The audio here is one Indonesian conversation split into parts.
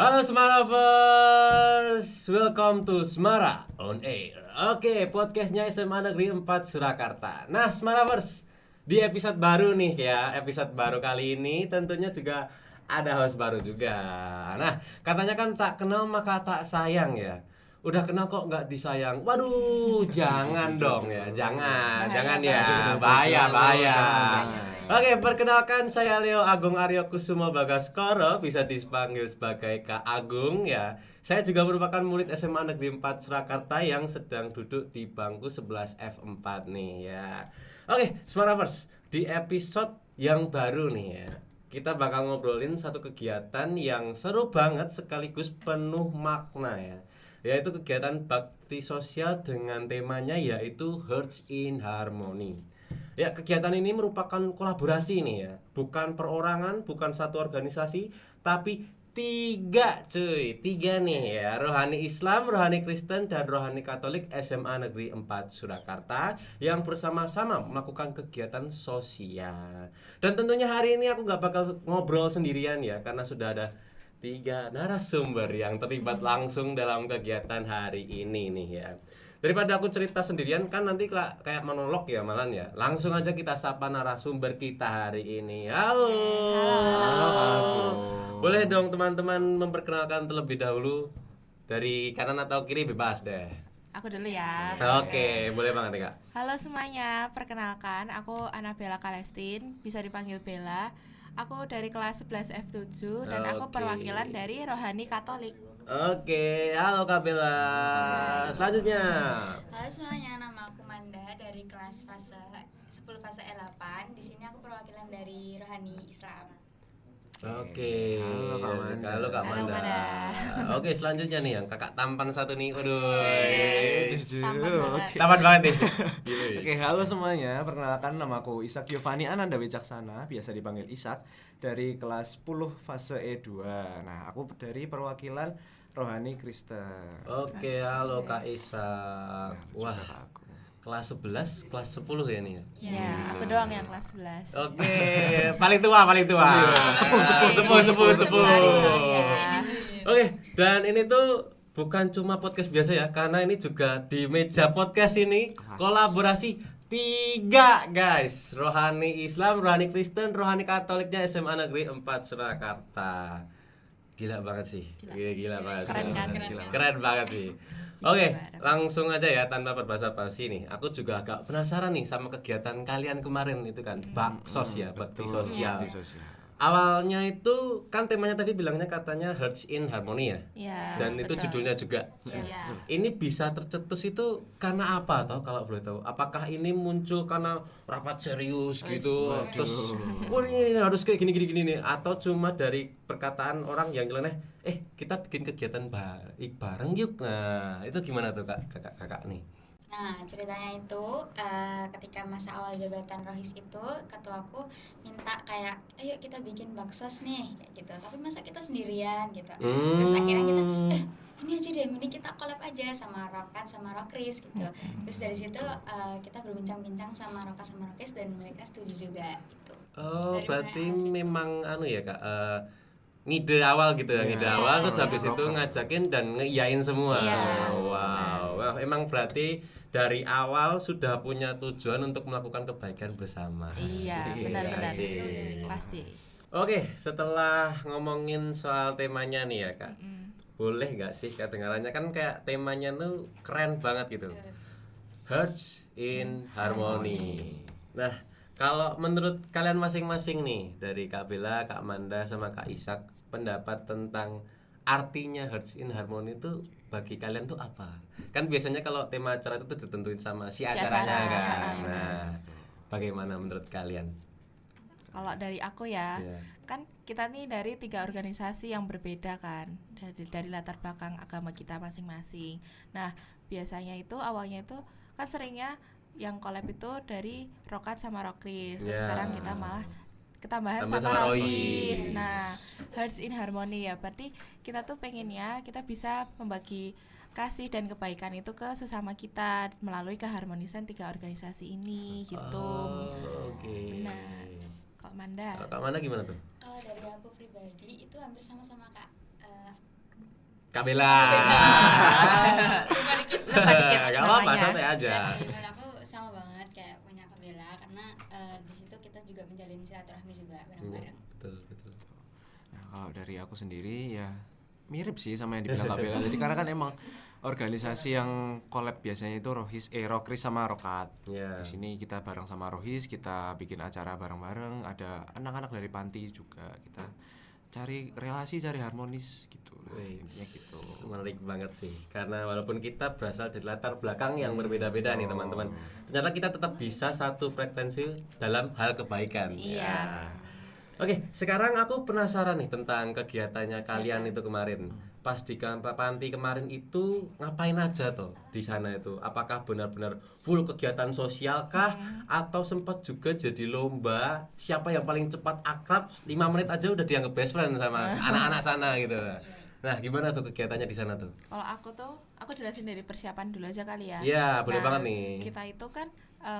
Halo Semaravers, welcome to Semara on Air. Oke, podcastnya SMA Negeri 4 Surakarta. Nah Semaravers, di episode baru nih ya, episode baru kali ini tentunya juga ada host baru juga. Nah, katanya kan tak kenal maka tak sayang ya. Udah kenal kok nggak disayang. Waduh, jangan dong ya, jangan ya, bahaya. Oke, perkenalkan saya Leo Agung Aryo Kusumo Bagaskoro, bisa dipanggil sebagai Kak Agung ya. Saya juga merupakan murid SMA Negeri 4 Surakarta yang sedang duduk di bangku 11 F4 nih ya. Oke, Semaravers, di episode yang baru nih ya, kita bakal ngobrolin satu kegiatan yang seru banget sekaligus penuh makna ya, yaitu kegiatan bakti sosial dengan temanya yaitu Hearts in Harmony. Ya, kegiatan ini merupakan kolaborasi nih ya, bukan perorangan, bukan satu organisasi, tapi tiga nih ya, rohani Islam, rohani Kristen, dan rohani Katolik SMA Negeri 4 Surakarta yang bersama-sama melakukan kegiatan sosial. Dan tentunya hari ini aku nggak bakal ngobrol sendirian ya, karena sudah ada tiga narasumber yang terlibat langsung dalam kegiatan hari ini nih ya. Daripada aku cerita sendirian kan nanti kayak monolog ya malan ya. Langsung aja kita sapa narasumber kita hari ini. Halo. Halo. Boleh dong teman-teman memperkenalkan terlebih dahulu, dari kanan atau kiri bebas deh. Aku dulu ya. Oke, boleh banget ya Kak. Halo semuanya, perkenalkan aku Anabella Kalestin, bisa dipanggil Bella. Aku dari kelas 11 F7 dan aku Oke. perwakilan dari Rohani Katolik. Oke, halo Kak Bella. Selanjutnya. Halo semuanya, nama aku Manda dari kelas fase 10 fase E8. Di sini aku perwakilan dari Rohani Islam. Oke. Halo, Kak Manda. Halo Kak Halo, Manda. Manda. Oke, selanjutnya nih yang kakak tampan satu nih. Waduh. Tampan banget. Tampan banget nih. Gila ya. Oke, halo semuanya. Perkenalkan nama aku Ishak Giovanni Ananda Wicaksana, biasa dipanggil Ishak, dari kelas 10 fase E2. Nah, aku dari perwakilan Rohani Kristen. Oke, halo Kak Isa. Nah, Wah, sudah Kak aku. kelas 11, kelas 10 ya nih. Ya, aku doang yang kelas 11. Oke, paling tua. Sepuh. Sorry ya. Oke, dan ini tuh bukan cuma podcast biasa ya, karena ini juga di meja podcast ini kolaborasi tiga guys, rohani Islam, rohani Kristen, rohani Katoliknya SMA Negeri 4 Surakarta. Gila banget sih. Gila banget. Keren kan? Keren banget sih. Oke, langsung aja ya tanpa berbasa-basi nih. Aku juga agak penasaran nih sama kegiatan kalian kemarin itu kan, baksos ya, bakti Betul, sosial. bakti sosial. Awalnya itu kan temanya tadi bilangnya katanya Hearts in Harmony ya. Iya. Dan itu betul. judulnya juga. Iya. Ini bisa tercetus itu karena apa toh kalau boleh tahu? Apakah ini muncul karena rapat serius gitu? Terus wah ini harus kayak gini nih, atau cuma dari perkataan orang yang nyeleneh, kita bikin kegiatan baik bareng yuk. Nah, itu gimana tuh Kakak nih? Nah, ceritanya itu ketika masa awal jabatan Rohis itu, ketuaku minta kayak, ayo kita bikin baksos nih, kayak gitu. Tapi masa kita sendirian gitu. Terus akhirnya kita, ini aja deh, mending kita collab aja sama Rokat sama Rokris gitu. Terus dari situ kita berbincang-bincang sama Rokat sama Rokris dan mereka setuju juga gitu. Oh, Dari berarti mulai awal situ. memang anu ya Kak, ngide awal gitu ya, ngide Iya. awal terus Iya. habis itu ngajakin dan ngeiyain semua. Iya. Wow. Wah, emang berarti dari awal sudah punya tujuan untuk melakukan kebaikan bersama. Iya, Asik, benar-benar. asik. Pasti. Oke, setelah ngomongin soal temanya nih ya Kak, boleh nggak sih kedengarannya kan kayak temanya tuh keren banget gitu. Hearts in Harmony. Nah, kalau menurut kalian masing-masing nih, dari Kak Bella, Kak Manda, sama Kak Ishak, pendapat tentang artinya Hearts in Harmony itu bagi kalian tuh apa? Kan biasanya kalau tema acara itu tuh ditentuin sama si acaranya acara. kan. Nah, bagaimana menurut kalian? Kalau dari aku ya, Iya. kan kita nih dari 3 organisasi yang berbeda kan, dari latar belakang agama kita masing-masing. Nah, biasanya itu awalnya itu kan seringnya yang collab itu dari Rokat sama Rokris. Terus Ya. sekarang kita malah ketambahan Tambah sama sama Rohis. Rohis. Nah, Hearts in Harmony ya, berarti kita tuh pengennya kita bisa membagi kasih dan kebaikan itu ke sesama kita melalui keharmonisan 3 organisasi ini gitu. Oh, oke. Benar. Kok Manda? Kalau Kak Manda gimana tuh? Kalau dari aku pribadi itu hampir sama-sama Kak. Kak Bella. Lupa dikit. Lupa dikit Gak apa-apa, namanya. santai aja. Ya sih, menurut aku sama banget kayak punya Kak Bella karena di situ kita juga menjalin silaturahmi juga bareng-bareng. Betul, betul. Nah, kalau dari aku sendiri ya mirip sih sama yang dibilang Kak Bella. Jadi karena kan emang organisasi yang collab biasanya itu Rokris sama Rokat. Iya. Di sini kita bareng sama Rohis, kita bikin acara bareng-bareng. Ada anak-anak dari panti juga. Kita cari relasi, cari harmonis gitu. Wih, Intinya gitu. menarik banget sih. Karena walaupun kita berasal dari latar belakang yang berbeda-beda nih teman-teman, ternyata kita tetap bisa satu frekuensi dalam hal kebaikan. Iya. Ya. Oke, sekarang aku penasaran nih tentang kegiatannya kalian itu kemarin. Pas di panti kemarin itu ngapain aja tuh di sana itu? Apakah benar-benar full kegiatan sosial kah? Atau sempat juga jadi lomba siapa yang paling cepat akrab 5 menit aja udah dianggap best friend sama anak-anak sana gitu. Nah, gimana tuh kegiatannya di sana tuh? Kalau aku jelasin dari persiapan dulu aja kali ya. Iya, boleh Nah, banget nih. Kita itu kan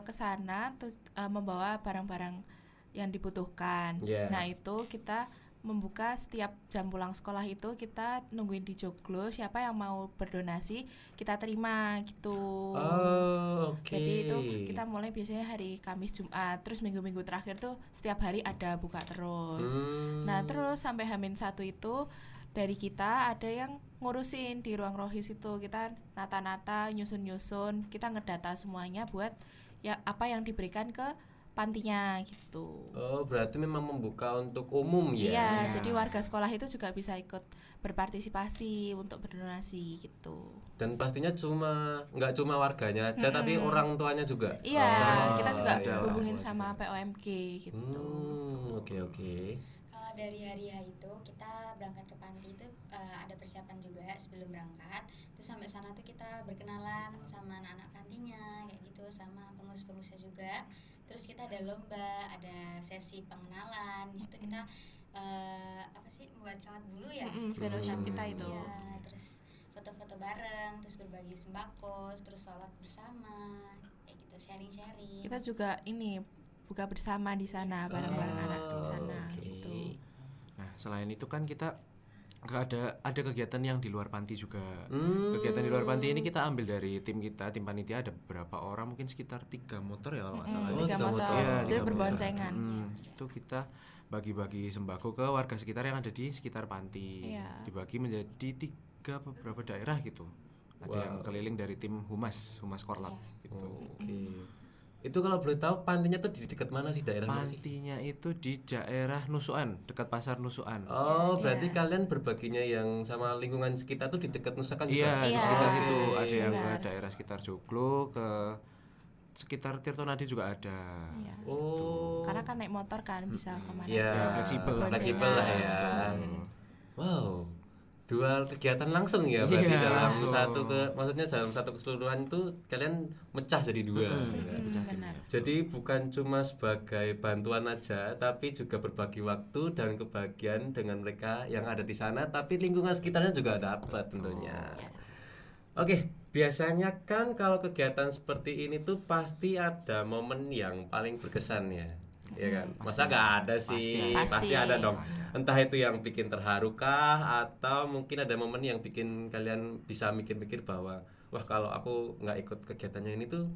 ke sana terus membawa barang-barang yang dibutuhkan. Iya. Nah, itu kita membuka setiap jam pulang sekolah itu kita nungguin di joglo siapa yang mau berdonasi kita terima gitu. Oh, oke. Jadi itu kita mulai biasanya hari Kamis Jumat, terus minggu-minggu terakhir tuh setiap hari ada buka terus. Nah, terus sampai H-1 itu dari kita ada yang ngurusin di ruang Rohis itu, kita nata-nata, nyusun-nyusun, kita ngedata semuanya buat ya apa yang diberikan ke pantinya gitu. Oh, berarti memang membuka untuk umum ya? Iya, Ya. jadi warga sekolah itu juga bisa ikut berpartisipasi untuk berdonasi gitu. Dan pastinya nggak cuma warganya aja, tapi orang tuanya juga. Iya, Oh, kita juga iya. hubungin sama POMG gitu. Oke. Kalau dari hari H itu kita berangkat ke panti itu ada persiapan juga sebelum berangkat. Terus sampai sana tuh kita berkenalan sama anak-anak pantinya kayak gitu, sama pengurus-pengurusnya juga. Terus kita ada lomba, ada sesi pengenalan. Di situ kita membuat kawat bulu ya. Fellowship kita itu. Iya, terus foto-foto bareng, terus berbagi sembako, terus sholat bersama, kayak gitu, sharing-sharing. Kita juga ini buka bersama di sana bareng-bareng anak di sana oke. gitu. Nah, selain itu kan kita ada kegiatan yang di luar panti juga. Hmm. Kegiatan di luar panti ini kita ambil dari tim kita, tim panitia ada beberapa orang, mungkin sekitar 3 motor ya kalau nggak salah. Oh, 3 tiga motor, motor. Iya, jadi 3 motor. berboncengan. Itu kita bagi-bagi sembako ke warga sekitar yang ada di sekitar panti. Iya. Dibagi menjadi 3 beberapa daerah gitu. Ada Wow. yang keliling dari tim Humas Korlap gitu. Oke. Itu kalau boleh tahu pantinya tuh di dekat mana sih, daerah mana sih? Pantinya itu di daerah Nusukan, dekat pasar Nusukan. Oh, berarti Iya. kalian berbaginya yang sama lingkungan sekitar tuh di dekat Nusakan juga? Iya, di Iya. sekitar situ Oke. ada yang ke Benar. daerah sekitar Joglo, ke sekitar Tirtonadi juga ada. Iya. Oh. Karena kan naik motor kan bisa kemana Iya, aja. fleksibel lah. fleksibel lah ya. Betul. Wow. Dua kegiatan langsung ya berarti Iya, dalam langsung. maksudnya dalam satu keseluruhan itu kalian mecah jadi dua. gitu kan. Benar. Jadi bukan cuma sebagai bantuan aja, tapi juga berbagi waktu dan kebahagiaan dengan mereka yang ada di sana, tapi lingkungan sekitarnya juga dapat tentunya. Yes. Oke, biasanya kan kalau kegiatan seperti ini tuh pasti ada momen yang paling berkesan ya. Ya kan? Masa nggak ada sih? Pasti. Pasti ada dong. Entah itu yang bikin terharu kah, atau mungkin ada momen yang bikin kalian bisa mikir-mikir bahwa wah, kalau aku nggak ikut kegiatannya ini tuh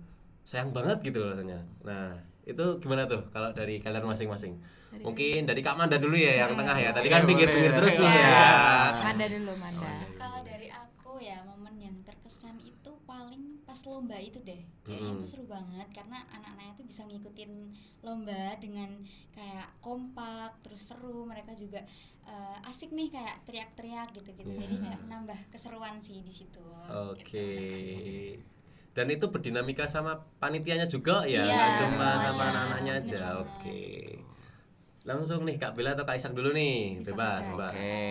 sayang banget gitu rasanya. Nah, itu gimana tuh kalau dari kalian masing-masing? Mungkin dari Kak Manda dulu ya yang tengah ya. Tadi kan Iya, pikir-pikir boleh. terus nih Iya. ya. Manda dulu, Manda. Kalau dari aku ya, momen yang terkesan itu paling pas lomba itu deh. Kayaknya itu seru banget karena anak-anaknya tuh bisa ngikutin lomba dengan kayak kompak, terus seru. Mereka juga asik nih kayak teriak-teriak gitu-gitu. Jadi kayak menambah keseruan sih di situ. Oke. Dan itu berdinamika sama panitianya juga ya, Iya, nggak cuma semuanya. sama anak-anaknya Bener aja. banget. Oke. Langsung nih Kak Bella atau Kak Isak dulu nih, Isak bebas, aja. bebas. Oke.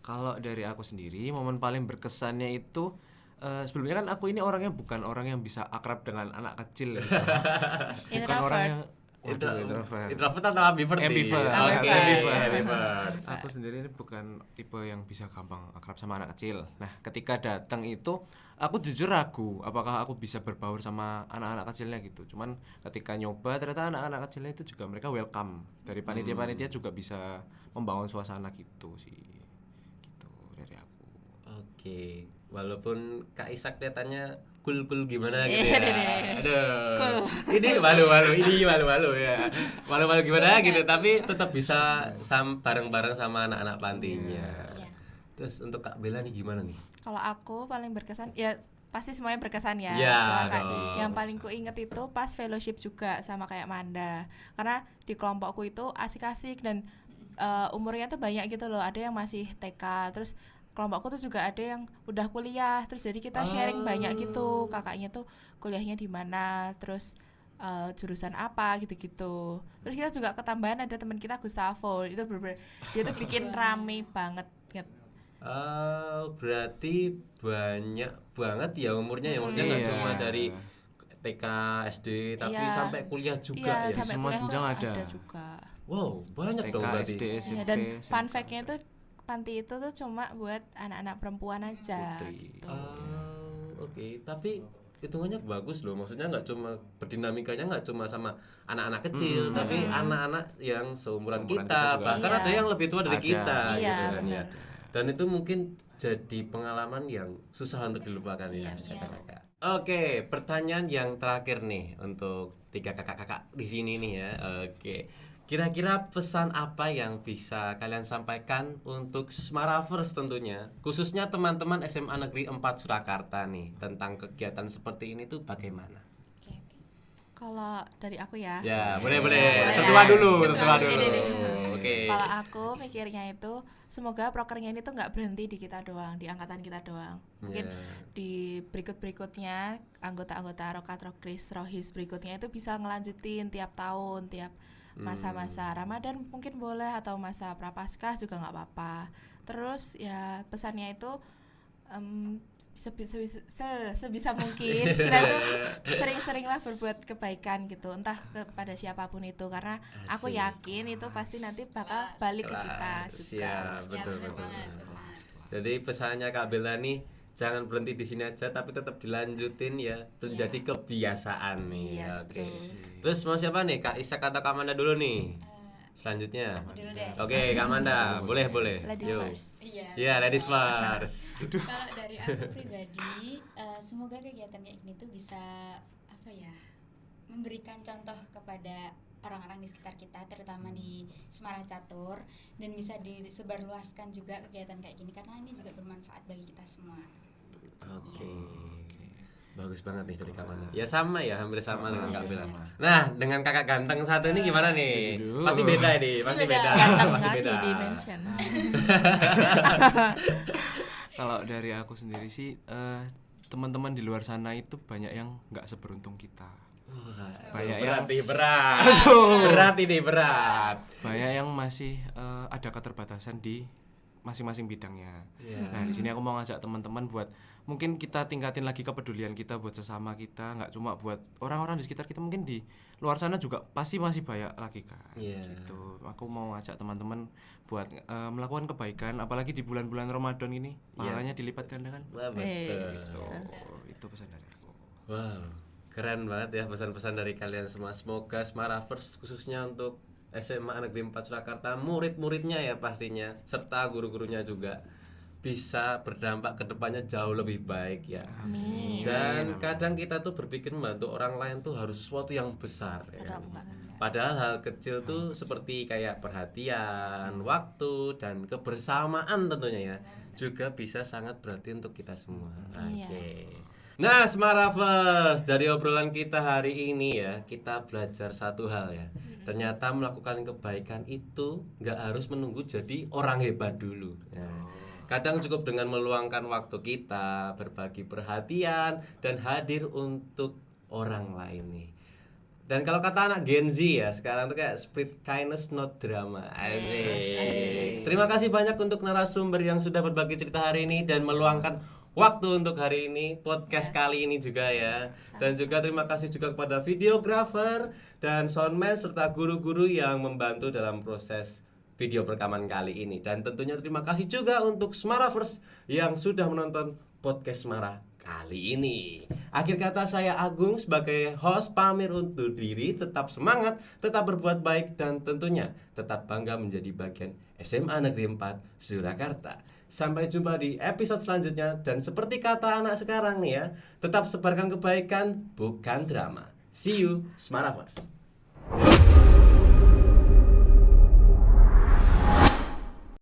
Kalau dari aku sendiri, momen paling berkesannya itu sebelumnya kan aku ini orangnya bukan orang yang bisa akrab dengan anak kecil. Gitu. Bukan orang yang introvert. Introvert atau ambivert? nih? Ambivert. Oke, Ambivert. ambivert. Aku sendiri ini bukan tipe yang bisa gampang akrab sama anak kecil. Nah, ketika datang itu aku jujur ragu apakah aku bisa berbaur sama anak-anak kecilnya gitu. Cuman ketika nyoba ternyata anak-anak kecilnya itu juga mereka welcome. Dari panitia-panitia juga bisa membangun suasana gitu sih. Gitu dari aku. Oke, walaupun Kak Isak kelihatannya cool gimana gitu Iya, ya. deh. Aduh. Cool. Ini malu-malu ya. Malu-malu gimana Cool gitu, nggak? tapi tetap bisa bareng-bareng sama anak-anak pantinya. Iya. Terus untuk Kak Bella nih gimana nih? Kalau aku paling berkesan ya pasti semuanya berkesan ya. Ya, Cuma dong. yang paling ku inget itu pas fellowship juga sama kayak Manda. Karena di kelompokku itu asik-asik dan umurnya tuh banyak gitu loh. Ada yang masih TK, terus kelompokku tuh juga ada yang udah kuliah. Terus jadi kita sharing banyak gitu. Kakaknya tuh kuliahnya di mana, terus jurusan apa gitu-gitu. Terus kita juga ketambahan ada teman kita Gustavo. Itu bener-bener dia tuh bikin rame banget. Berarti banyak banget ya umurnya ya, maksudnya nggak Iya. cuma dari TK, SD, tapi Iya. sampai kuliah juga Iya, ya. sampai Semua kuliah jenjang tuh ada. juga. Wow, banyak TK, dong berarti. SD, Iya, SMP, dan SMA. fun fact-nya tuh panti itu tuh cuma buat anak-anak perempuan aja Putri. gitu. Oke, tapi hitungannya bagus loh. Maksudnya nggak cuma berdinamikanya nggak cuma sama anak-anak kecil, tapi anak-anak yang seumuran Seumuran kita, kita juga. bahkan Iya. ada yang lebih tua dari Ada. kita Iya, gitu kan ya. benar. Dan itu mungkin jadi pengalaman yang susah untuk dilupakan ya. Iya, kakak-kakak. Oke, pertanyaan yang terakhir nih untuk 3 kakak-kakak di sini nih ya. Oke. Kira-kira pesan apa yang bisa kalian sampaikan untuk Smaravers tentunya, khususnya teman-teman SMA Negeri 4 Surakarta nih, tentang kegiatan seperti ini tuh bagaimana? Oke. Kalau dari aku ya. Ya, boleh. Boleh. Tertua dulu, Tertua tertua dulu. dulu. Ini. Oke. Kalau aku mikirnya itu semoga prokernya ini tuh nggak berhenti di kita doang, di angkatan kita doang. Mungkin Ya. di berikutnya anggota-anggota Rokat-Rokris Rohis berikutnya itu bisa ngelanjutin tiap tahun, tiap masa-masa Ramadan mungkin boleh, atau masa Prapaskah juga nggak apa-apa. Terus ya pesannya itu sebisa mungkin kita tuh sering-seringlah berbuat kebaikan gitu, entah kepada siapapun itu, karena aku Asik. yakin itu pasti nanti bakal balik ke kita juga. Siap, betul. bener banget, benar. Jadi pesannya Kak Bella nih, jangan berhenti di sini aja, tapi tetap dilanjutin ya, menjadi kebiasaan nih. Yes, Oke. betul. Terus mau siapa nih? Kak Isak atau Kak Manda dulu nih? Selanjutnya. Aku dulu deh. Oke, Kak Manda, boleh. Ladies Yuk. first. Iya. Iya, ladies first. Kalau dari aku pribadi, semoga kegiatan kayak gini tuh bisa apa ya, memberikan contoh kepada orang-orang di sekitar kita, terutama di Semarang Catur, dan bisa disebarluaskan juga kegiatan kayak gini karena ini juga bermanfaat bagi kita semua. Oke. Bagus banget nih dari Kak Manda. Ya sama ya, hampir sama dengan Kak Bella. sama. Nah, dengan kakak ganteng satu ini gimana nih? Aduh. Pasti beda ini, pasti Beda. beda. Ganteng Pasti lagi beda. di mention. Kalau dari aku sendiri sih teman-teman di luar sana itu banyak yang nggak seberuntung kita. Wah, Banyak berat yang- nih, berat. Aduh. Berat ini, berat. Banyak yang masih ada keterbatasan di masing-masing bidangnya. Iya. Nah, di sini aku mau ngajak teman-teman buat mungkin kita tingkatin lagi kepedulian kita buat sesama kita, nggak cuma buat orang-orang di sekitar kita, mungkin di luar sana juga pasti masih banyak lagi kan. Iya. Gitu. Aku mau ngajak teman-teman buat melakukan kebaikan, apalagi di bulan-bulan Ramadan ini, pahalanya dilipat gandakan. Wah, betul. Itu pesan dari aku. Wow, keren banget ya pesan-pesan dari kalian semua. Semoga Smaravers khususnya untuk SMA Negeri 4 Surakarta, murid-muridnya ya pastinya, serta guru-gurunya juga bisa berdampak ke depannya jauh lebih baik ya. Amin. Dan kadang kita tuh berpikir membantu orang lain tuh harus sesuatu yang besar ya. Padahal enggak. Padahal hal kecil tuh seperti kayak perhatian, waktu, dan kebersamaan tentunya ya, juga bisa sangat berarti untuk kita semua. Iya. Oke. Nah, Smaravers, dari obrolan kita hari ini ya, kita belajar satu hal ya. Ternyata melakukan kebaikan itu nggak harus menunggu jadi orang hebat dulu. Nah, kadang cukup dengan meluangkan waktu kita, berbagi perhatian, dan hadir untuk orang lain nih. Dan kalau kata anak Gen Z ya, sekarang tuh kayak spread kindness not drama. Asik. Terima kasih banyak untuk narasumber yang sudah berbagi cerita hari ini dan meluangkan waktu untuk hari ini, podcast kali ini juga ya. Dan juga terima kasih juga kepada videographer dan soundman serta guru-guru yang membantu dalam proses video perekaman kali ini. Dan tentunya terima kasih juga untuk Smaravers yang sudah menonton podcast Smara kali ini. Akhir kata saya Agung sebagai host pamit undur diri. Tetap semangat, tetap berbuat baik, dan tentunya tetap bangga menjadi bagian SMA Negeri 4 Surakarta. Sampai jumpa di episode selanjutnya. Dan seperti kata anak sekarang nih ya, tetap sebarkan kebaikan, bukan drama. See you, Semaravers.